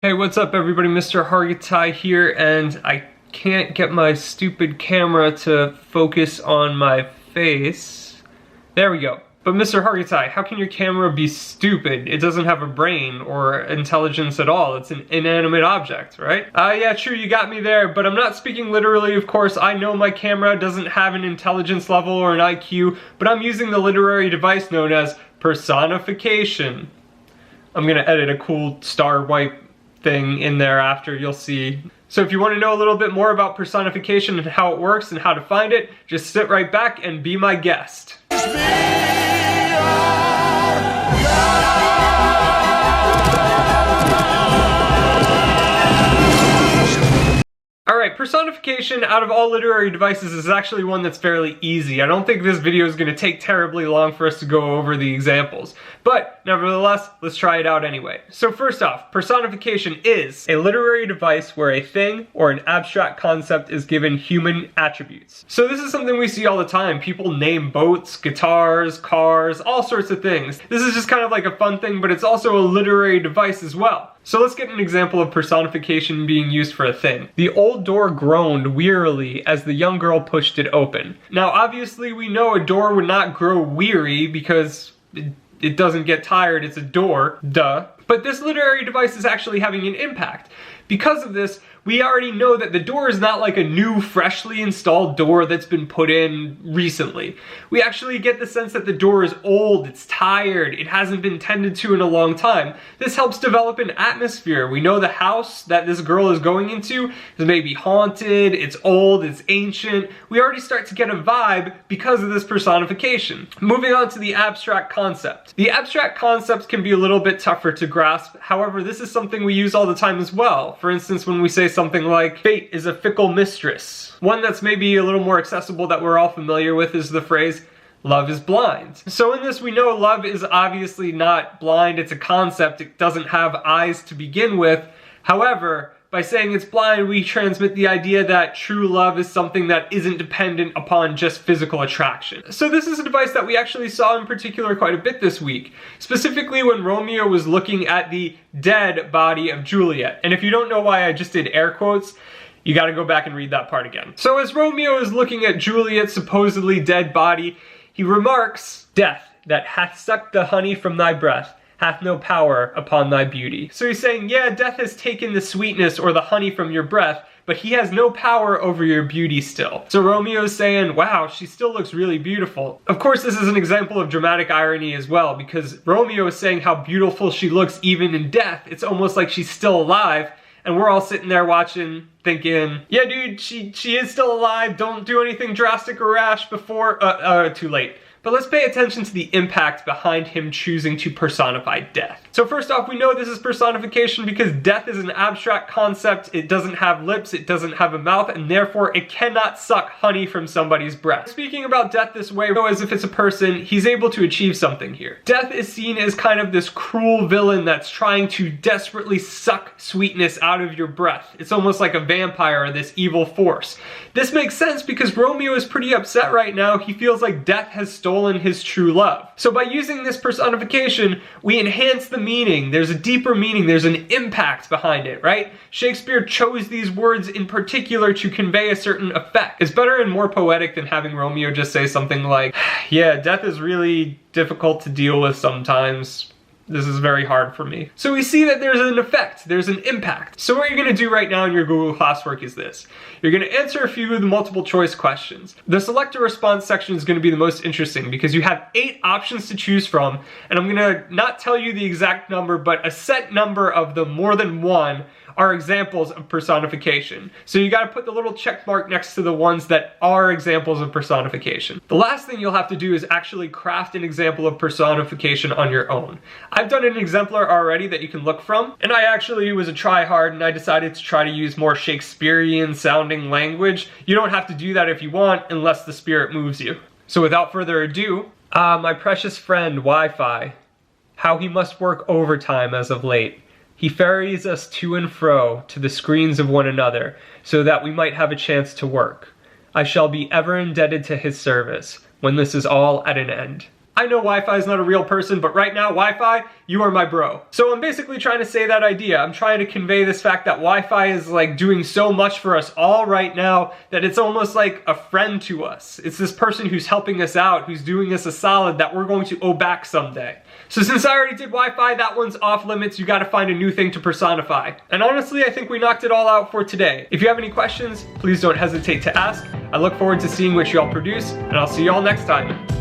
Hey, what's up everybody? Mr. Hargatai here, and I can't get my stupid camera to focus on my face. There we go. But Mr. Hargatai, how can your camera be stupid? It doesn't have a brain or intelligence at all. It's an inanimate object, right? Yeah, true, you got me there, but I'm not speaking literally, of course. I know my camera doesn't have an intelligence level or an IQ, but I'm using the literary device known as personification. I'm gonna edit a cool star wipe thing in there after, you'll see. So if you want to know a little bit more about personification and how it works and how to find it, just sit right back and be my guest. Alright, personification out of all literary devices is actually one that's fairly easy. I don't think this video is going to take terribly long for us to go over the examples. But, nevertheless, let's try it out anyway. So first off, personification is a literary device where a thing or an abstract concept is given human attributes. So this is something we see all the time. People name boats, guitars, cars, all sorts of things. This is just kind of like a fun thing, but it's also a literary device as well. So let's get an example of personification being used for a thing. The old door groaned wearily as the young girl pushed it open. Now obviously we know a door would not grow weary because it doesn't get tired, it's a door, duh. But this literary device is actually having an impact. Because of this, we already know that the door is not like a new, freshly installed door that's been put in recently. We actually get the sense that the door is old, it's tired, it hasn't been tended to in a long time. This helps develop an atmosphere. We know the house that this girl is going into is maybe haunted, it's old, it's ancient. We already start to get a vibe because of this personification. Moving on to the abstract concept. The abstract concepts can be a little bit tougher to grasp. However, this is something we use all the time as well. For instance, when we say something like, fate is a fickle mistress. One that's maybe a little more accessible that we're all familiar with is the phrase, love is blind. So in this we know love is obviously not blind, it's a concept, it doesn't have eyes to begin with. However, by saying it's blind, we transmit the idea that true love is something that isn't dependent upon just physical attraction. So this is a device that we actually saw in particular quite a bit this week. Specifically when Romeo was looking at the dead body of Juliet. And if you don't know why I just did air quotes, you gotta go back and read that part again. So as Romeo is looking at Juliet's supposedly dead body, he remarks, "Death, that hath sucked the honey from thy breath, hath no power upon thy beauty." So he's saying, yeah, death has taken the sweetness or the honey from your breath, but he has no power over your beauty still. So Romeo's saying, wow, she still looks really beautiful. Of course, this is an example of dramatic irony as well, because Romeo is saying how beautiful she looks even in death. It's almost like she's still alive, and we're all sitting there watching, thinking, yeah dude, she is still alive, don't do anything drastic or rash before, too late. But let's pay attention to the impact behind him choosing to personify death. So first off, we know this is personification because death is an abstract concept. It doesn't have lips, it doesn't have a mouth, and therefore it cannot suck honey from somebody's breath. Speaking about death this way, as if it's a person, he's able to achieve something here. Death is seen as kind of this cruel villain that's trying to desperately suck sweetness out of your breath. It's almost like a vampire or this evil force. This makes sense because Romeo is pretty upset right now. He feels like death has stolen his true love. So by using this personification, we enhance the meaning. There's a deeper meaning, there's an impact behind it, right? Shakespeare chose these words in particular to convey a certain effect. It's better and more poetic than having Romeo just say something like, yeah, death is really difficult to deal with sometimes. This is very hard for me. So we see that there's an effect, there's an impact. So what you're gonna do right now in your Google classwork is this. You're gonna answer a few of the multiple choice questions. The select a response section is gonna be the most interesting because you have 8 options to choose from, and I'm gonna not tell you the exact number, but a set number of them, more than one, are examples of personification. So you gotta put the little check mark next to the ones that are examples of personification. The last thing you'll have to do is actually craft an example of personification on your own. I've done an exemplar already that you can look from, and I actually was a try-hard and I decided to try to use more Shakespearean sounding language. You don't have to do that if you want, unless the spirit moves you. So without further ado, my precious friend Wi-Fi, how he must work overtime as of late. He ferries us to and fro to the screens of one another, so that we might have a chance to work. I shall be ever indebted to his service, when this is all at an end. I know Wi-Fi is not a real person, but right now, Wi-Fi, you are my bro. So I'm basically trying to say that idea. I'm trying to convey this fact that Wi-Fi is like doing so much for us all right now that it's almost like a friend to us. It's this person who's helping us out, who's doing us a solid that we're going to owe back someday. So since I already did Wi-Fi, that one's off limits. You gotta find a new thing to personify. And honestly, I think we knocked it all out for today. If you have any questions, please don't hesitate to ask. I look forward to seeing what y'all produce, and I'll see y'all next time.